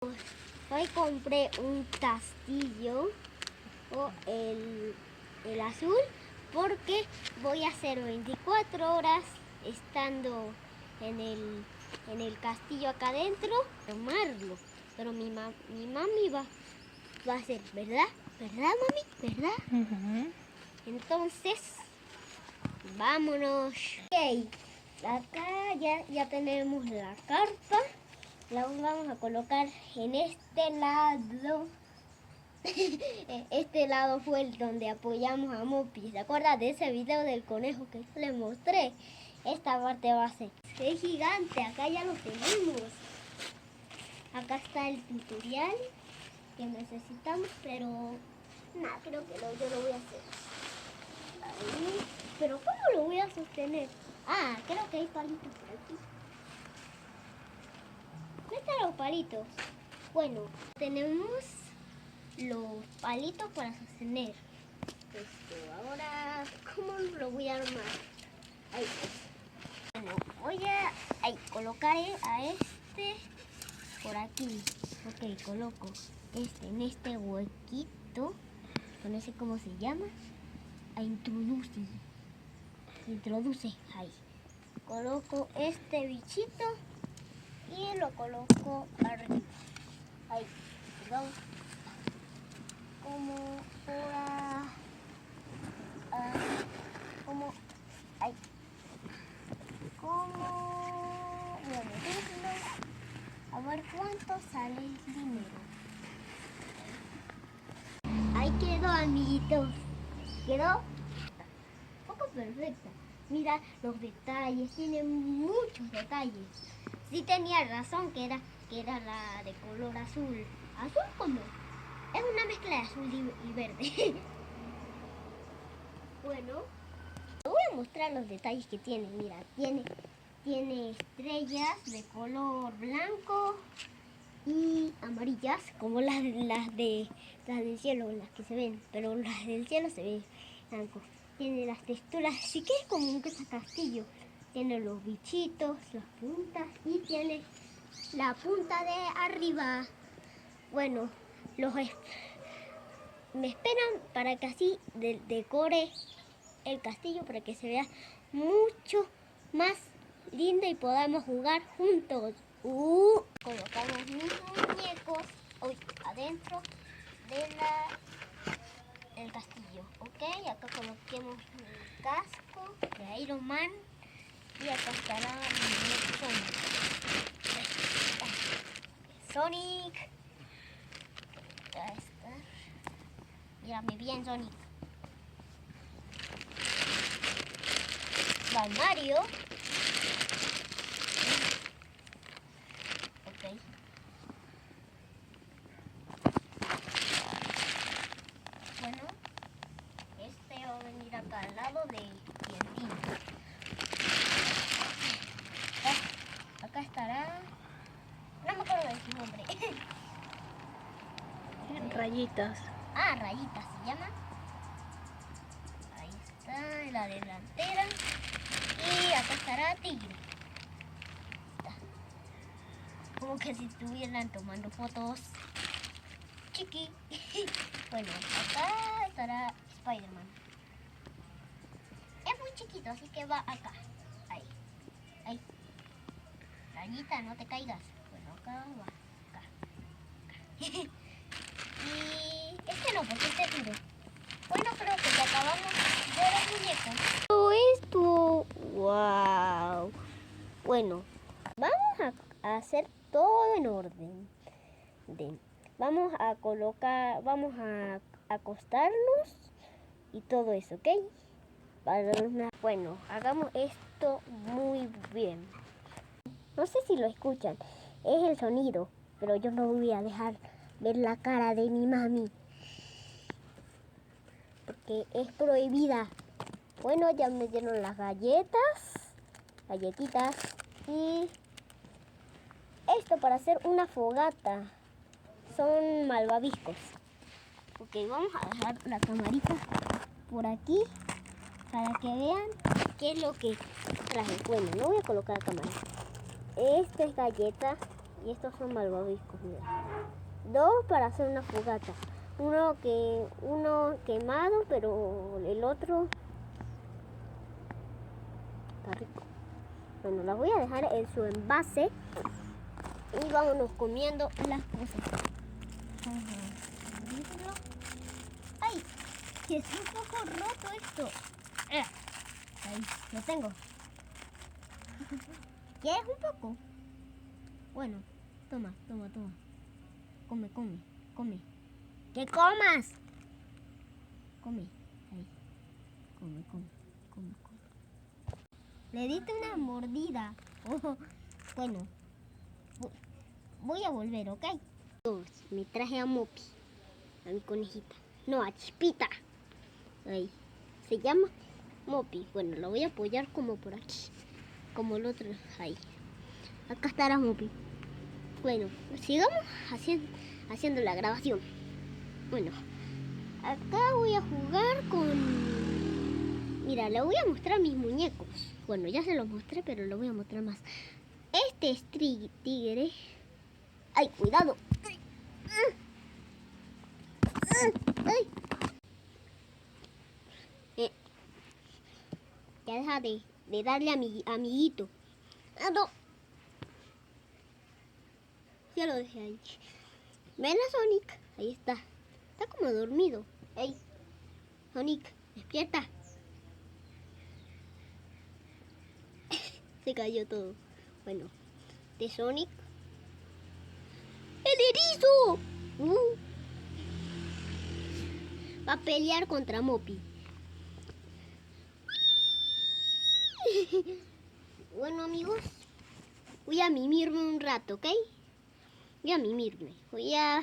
Hoy compré un castillo, o el azul, porque voy a hacer 24 horas estando en el castillo acá adentro, tomarlo. Pero mi mami va a hacer, ¿verdad? ¿Verdad, mami? ¿Verdad? Entonces, vámonos. Ok, acá ya tenemos la carpa. La vamos a colocar en este lado. Este lado fue el donde apoyamos a Mopi. ¿Se acuerdan de ese video del conejo que yo les mostré? Esta parte va a ser. Es gigante, acá ya lo tenemos. Acá está el tutorial que necesitamos, pero nada, creo que yo lo voy a hacer. Ahí. Pero ¿cómo lo voy a sostener? Ah, creo que hay palitos por aquí. ¿Dónde están los palitos? Bueno, tenemos los palitos para sostener. Ahora, ¿cómo lo voy a armar? Ahí. Bueno, voy a colocar a este por aquí. Ok, coloco este en este huequito. No sé cómo se llama. Introduce. Ahí. Coloco este bichito y lo coloco arriba. Ahí. Vamos. Como ahí. Voy a meterlo. A ver cuánto sale el dinero. Ahí quedó, amiguitos. ¿Quedó? Un poco perfecta. Mira los detalles, tiene muchos detalles. Sí tenía razón que era la de color azul. ¿Azul cómo? Es una mezcla de azul y verde. Bueno, te voy a mostrar los detalles que tiene. Mira, tiene estrellas de color blanco y amarillas, como las del cielo, las que se ven, pero las del cielo se ven blanco. Tiene las texturas, así que es como un castillo. Tiene los bichitos, las puntas y tiene la punta de arriba. Bueno, me esperan para que así decore el castillo para que se vea mucho más lindo y podamos jugar juntos. Colocamos mis muñecos adentro del castillo. Ok, acá coloquemos mi casco de Iron Man y acá estará mi muñeco Sonic. Ya está. Mírame bien, Sonic. Va Mario. Ok. Bueno, este va a venir acá al lado de Tiendín. Acá estará. No me acuerdo de su nombre. Rayitas. Ah, Rayitas se llama. Ahí está, en la delantera. Y acá estará Tigre. Está. Como que si estuvieran tomando fotos. Chiqui. Bueno, acá estará Spider-Man. Es muy chiquito, así que va acá. Ahí. Rayita, no te caigas. Bueno, acá va. Acá. Y este no, porque este es duro. Bueno, creo que ya acabamos de los muñecos. Todo esto. ¡Wow! Bueno, vamos a hacer todo en orden. Vamos a colocar, vamos a acostarnos y todo eso, ¿ok? Bueno, hagamos esto muy bien. No sé si lo escuchan, es el sonido, pero yo no voy a dejar ver la cara de mi mami, porque es prohibida. Bueno, ya me dieron las galletitas y esto para hacer una fogata. Son malvaviscos. Ok, vamos a dejar la camarita por aquí para que vean qué es lo que traje. Bueno, no voy a colocar la cámara. Esta es galleta Y estos son malvaviscos, mira. 2 para hacer una fogata. Uno quemado, pero el otro está rico. Bueno, las voy a dejar en su envase y vámonos comiendo las cosas. ¡Ay! Que es un poco roto esto. Ahí, lo tengo. ¿Quieres un poco? Bueno, toma. Come. ¡Que comas! Come. Ahí. Come. Le diste una mordida. Oh, bueno, voy a volver, ¿ok? Me traje a Mopi, a mi conejita. No, a Chispita. Ahí. Se llama Mopi. Bueno, lo voy a apoyar como por aquí. Como el otro. Ahí. Acá estará Mopi. Bueno, sigamos haciendo la grabación. Bueno, acá voy a jugar con... Mira, le voy a mostrar mis muñecos. Bueno, ya se los mostré, pero lo voy a mostrar más. Este es tigre. ¡Ay, cuidado! ¡Ay! Ya deja de darle a mi amiguito. ¡Ah, no! Ya lo dejé ahí. Ven a Sonic. Ahí está. Está como dormido. ¡Ey! Sonic, despierta. Se cayó todo. Bueno, de Sonic. ¡El erizo! Va a pelear contra Mopi. Bueno, amigos, voy a mimirme un rato, ¿ok? Voy a mimirme. Voy a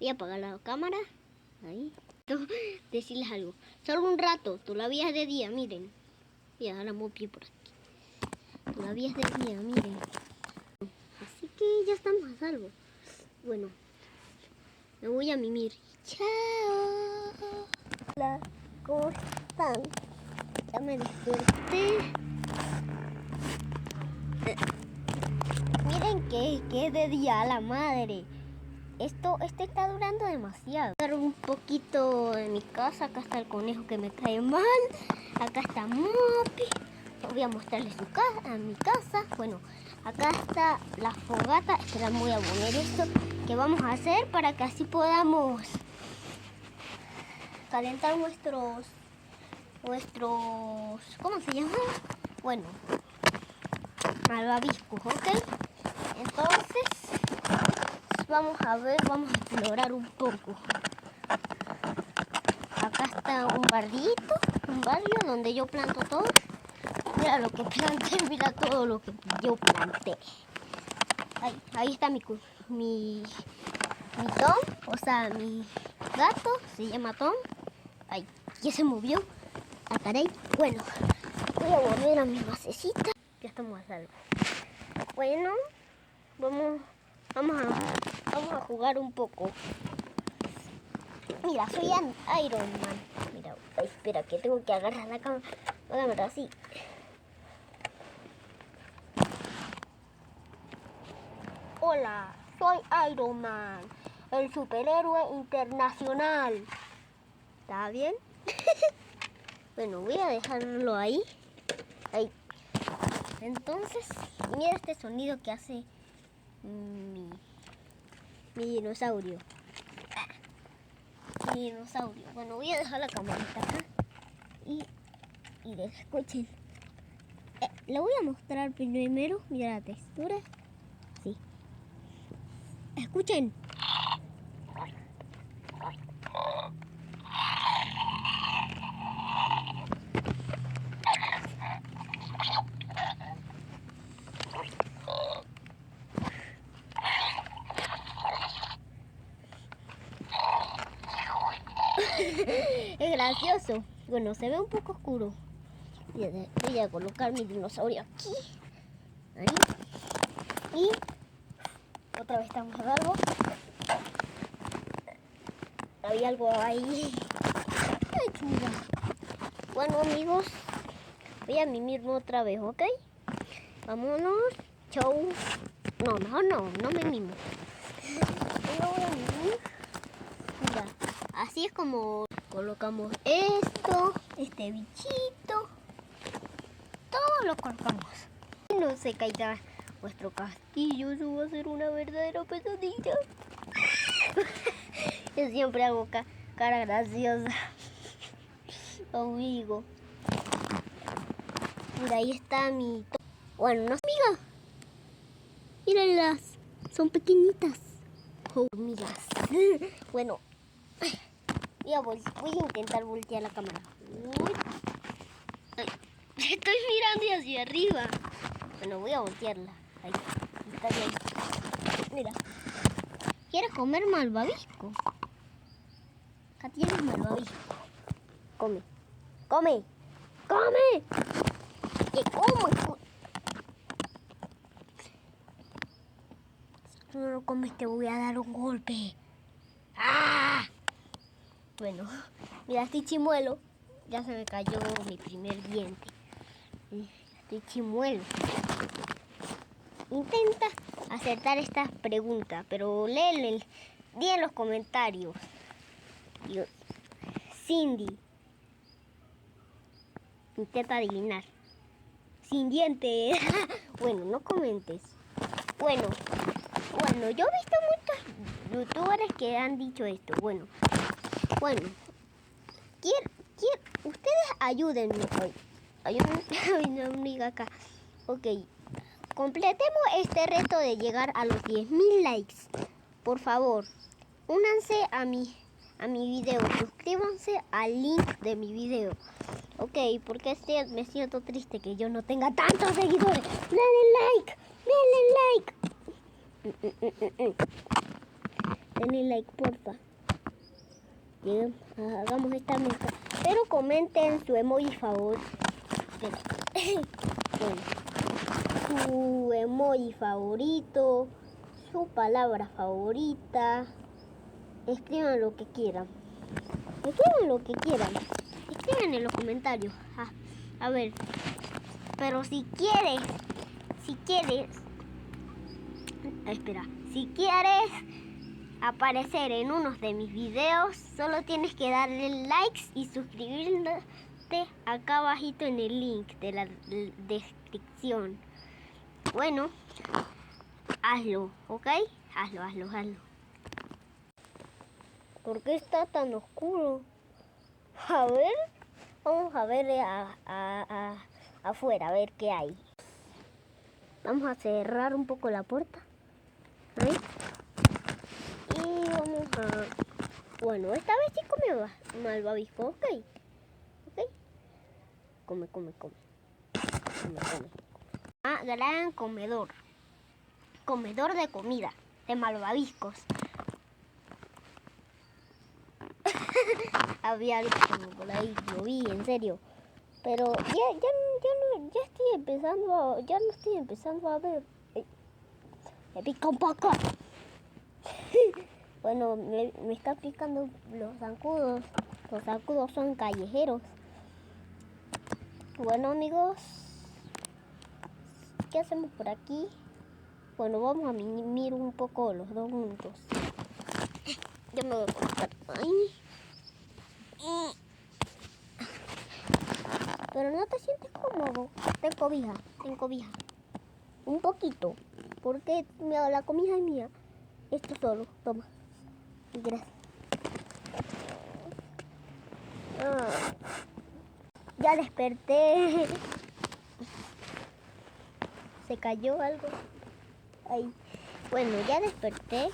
apagar la cámara. Ahí. Decirles algo. Solo un rato. Todavía es de día, miren. Voy a dejar a Mopi por aquí. Todavía es de día, miren. Así que ya estamos a salvo. Bueno, me voy a mimir. Chao. Hola, ¿cómo están? Ya me desperté. Miren que es de día, a la madre. Esto está durando demasiado. Voy a dar un poquito de mi casa. Acá está el conejo que me cae mal. Acá está Mopi. Voy a mostrarles a mi casa. Bueno, acá está la fogata. Espera, voy a poner esto que vamos a hacer para que así podamos calentar nuestros ¿cómo se llama? Bueno, malvaviscos, ¿ok? Entonces vamos a explorar un poco. Acá está un barrio donde yo planto todo. Mira lo que planté, mira todo lo que yo planté. Ahí está mi Tom, o sea, mi gato, se llama Tom. Ay, ya se movió. Ah, caray. Bueno, voy a volver a mi basecita. Ya estamos a salvo. Bueno, vamos a jugar un poco. Mira, soy Iron Man. Mira, espera, que tengo que agarrar la cámara así. Hola, soy Iron Man, el superhéroe internacional. ¿Está bien? Bueno, voy a dejarlo ahí. Entonces, mira este sonido que hace mi dinosaurio. Mi dinosaurio. Bueno, voy a dejar la camarita acá y escuchen. Le voy a mostrar primero, mira la textura. Sí. Escuchen. Es gracioso. Bueno, se ve un poco oscuro. Voy a colocar mi dinosaurio aquí. Ahí. Y otra vez estamos a salvo. Había algo ahí. Ay, chunga. Bueno, amigos, voy a mimirme otra vez, ¿ok? Vámonos. Chau. No me mimo. No voy a mimir. Mira, así es como colocamos esto, este bichito. Todo lo colocamos. Y no se caiga vuestro castillo, eso va a ser una verdadera pesadilla. Yo siempre hago cara graciosa. Amigo. Mira, ahí está mi... Bueno, no amiga. Mírenlas. Son pequeñitas. Hormigas. Bueno. Voy a intentar voltear la cámara. Uy. Ay, estoy mirando hacia arriba. Bueno, voy a voltearla. Ahí. Está bien. Mira. ¿Quieres comer malvavisco? Acá tienes malvavisco. Come. ¡Come! ¡Come! ¡Que coma! Si tú no lo comes te voy a dar un golpe. ¡Ah! Bueno, mira, estoy chimuelo. Ya se me cayó mi primer diente. Estoy chimuelo. Intenta acertar estas preguntas, pero di en los comentarios. Cindy. Intenta adivinar. Sin dientes. Bueno, no comentes. Bueno, yo he visto muchos youtubers que han dicho esto. Bueno, ustedes ayúdenme hoy. Ayúdenme, una amiga acá. Ok, completemos este reto de llegar a los 10.000 likes. Por favor, únanse a mi video. Suscríbanse al link de mi video. Ok, porque me siento triste que yo no tenga tantos seguidores. Denle like. Denle like, porfa. Hagamos esta meta. Pero comenten su emoji favorito. Su emoji favorito. Su palabra favorita. Escriban lo que quieran. Escriban en los comentarios. A ver. Pero si quieres. Espera. Si quieres aparecer en uno de mis videos, solo tienes que darle likes y suscribirte acá abajito en el link de la descripción. Bueno, hazlo, ¿ok? Hazlo. ¿Por qué está tan oscuro? A ver, vamos a ver afuera, a ver qué hay. Vamos a cerrar un poco la puerta. ¿Ahí? Y vamos a... Bueno, esta vez sí come malvavisco, ¿ok? Come. Gran comedor. Comedor de comida, de malvaviscos. Había algo por ahí, lo vi, en serio. Pero ya no estoy empezando a ver. Me pica un poco. Bueno, me está picando los zancudos. Los zancudos son callejeros. Bueno, amigos, ¿qué hacemos por aquí? Bueno, vamos a mimir un poco los dos juntos. Yo me voy a colocar ahí. Pero no te sientes cómodo. Ten cobija. Un poquito. Porque la comida es mía. Esto solo. Toma. Gracias. Ya desperté. Se cayó algo. Ahí. Bueno, ya desperté.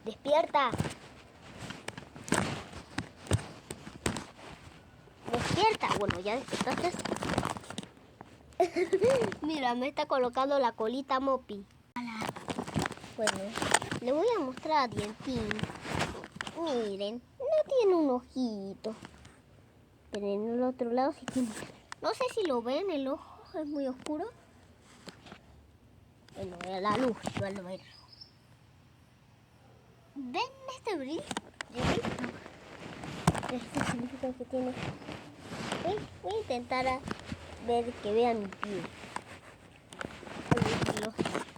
Despierta. Bueno, ya despertaste. Mira, me está colocando la colita Mopi. Bueno, le voy a mostrar a Dientín. Miren, no tiene un ojito. Pero en el otro lado sí tiene. No sé si lo ven, el ojo es muy oscuro. Bueno, la luz, igual lo ven. ¿Ven este brillo? Esto significa que tiene... Voy a intentar ver que vean mi pie.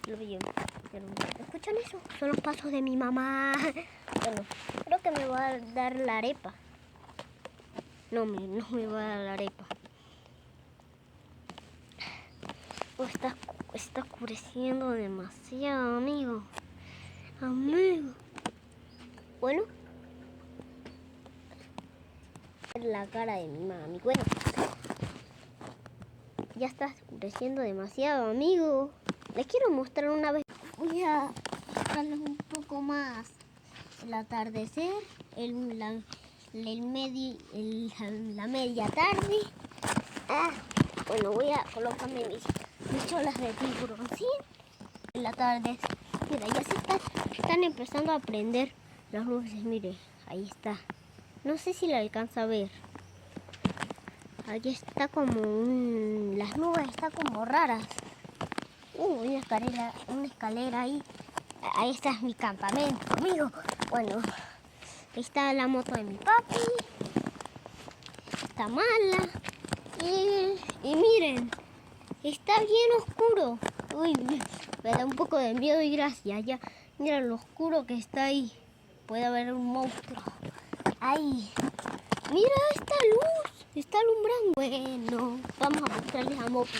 Lo vi. ¿Escuchan eso? Son los pasos de mi mamá. Bueno, creo que me va a dar la arepa. No me va a dar la arepa. Está oscureciendo demasiado, amigo. Bueno. La cara de mi mami. Bueno. Ya está oscureciendo demasiado, amigo. Les quiero mostrar una vez. Voy a mostrarles un poco más el atardecer, la media tarde. Bueno, voy a colocarme mis cholas de tiburoncín. El atardecer. Mira, ya están empezando a prender las luces. Mire, ahí está. No sé si la alcanza a ver. Aquí está como las nubes están como raras. Una escalera ahí. Ahí está mi campamento, amigo. Bueno, ahí está la moto de mi papi. Está mala. Y miren, está bien oscuro. Uy, me da un poco de miedo y gracias. Ya, mira lo oscuro que está ahí. Puede haber un monstruo. Ahí. Mira esta luz. Está alumbrando. Bueno, vamos a mostrarles a Mopi.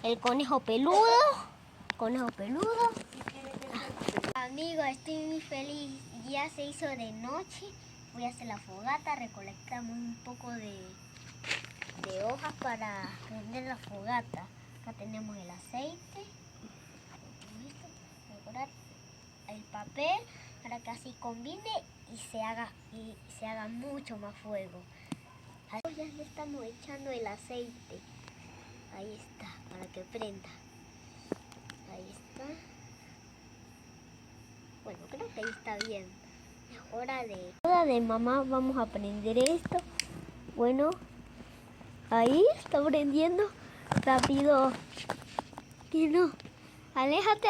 El conejo peludo. Amigo, estoy muy feliz. Ya se hizo de noche. Voy a hacer la fogata. Recolectamos un poco de hojas para prender la fogata. Acá tenemos el aceite. Decorar el papel para que así combine y se haga mucho más fuego. Ya le estamos echando el aceite. Ahí está, para que prenda. Ahí está. Bueno, creo que ahí está bien. Es hora de mamá, vamos a prender esto. Bueno, ahí está prendiendo. Rápido. Que no. Aléjate.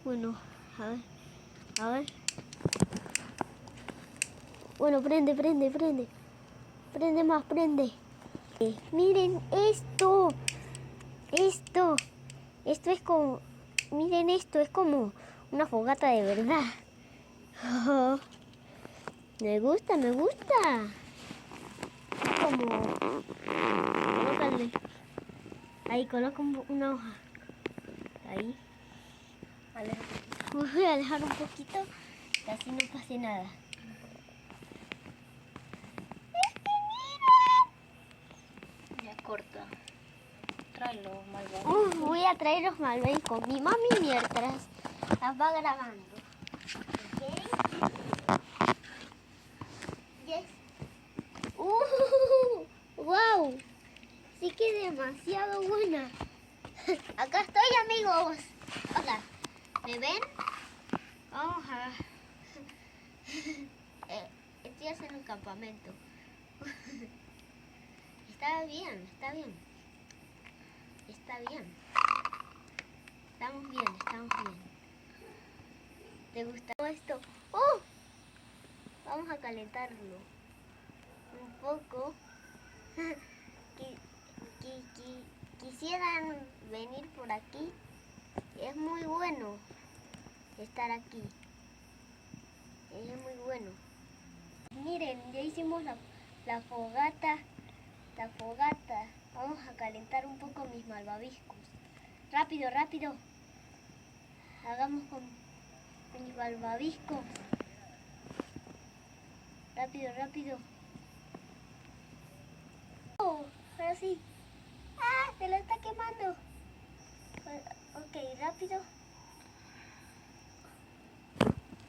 Bueno, a ver. Bueno, prende. Prende más. Miren esto. Esto es como... Miren esto, es como una fogata de verdad. Me gusta. Es como... Colócale. Ahí, coloca una hoja. Ahí. Voy a alejar un poquito, que así no pase nada. Ya corta. Tráelo, malvavisco. Voy a traer los malvaviscos. Mi mami mientras las va grabando. Yes. ¡Wow! Sí que demasiado buena. Acá estoy, amigos. Hola. ¿Me ven? Vamos a... estoy haciendo un campamento. Está bien. Estamos bien. ¿Te gustó esto? ¡Oh! Vamos a calentarlo un poco. Quisieran venir por aquí. Es muy bueno estar aquí. Es muy bueno. Miren, ya hicimos la fogata. Vamos a calentar un poco mis malvaviscos. Rápido. Hagamos con mis malvaviscos. Rápido. Oh, ahora sí. ¡Ah! Se lo está quemando. Ok, rápido.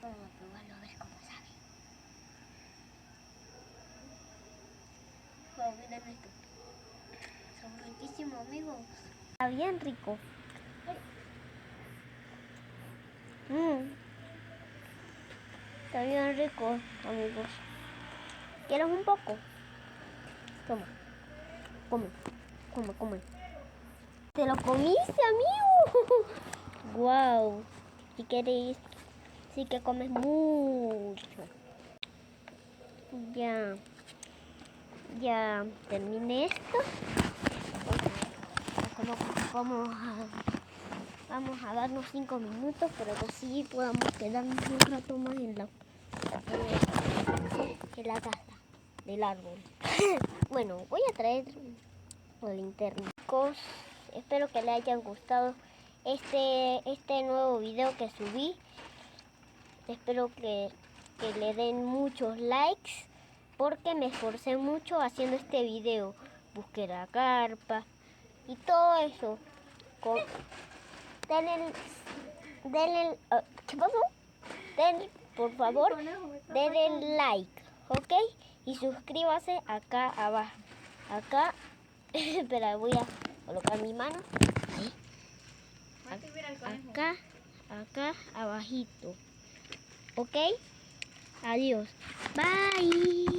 Vamos a probarlo a ver cómo sabe. Wow, miren esto. Son riquísimos, amigos. Está bien rico. Está bien rico, amigos. ¿Quieres un poco? Toma. Come. ¿Te lo comiste, amigo? Wow. Si queréis, sí que comes mucho. Ya. ya terminé esto. Vamos a darnos 5 minutos para que así podamos quedarnos un rato más en la casa del árbol. Bueno, voy a traer la linterna. Chicos, espero que les hayan gustado este nuevo video que subí. Espero que le den muchos likes porque me esforcé mucho haciendo este video. Busqué la carpa y todo eso. ¿Qué pasó? Por favor, denle like, ¿ok? Y suscríbase acá abajo. Acá, espera, voy a colocar mi mano. Ahí. Acá abajito. ¿Ok? Adiós. Bye.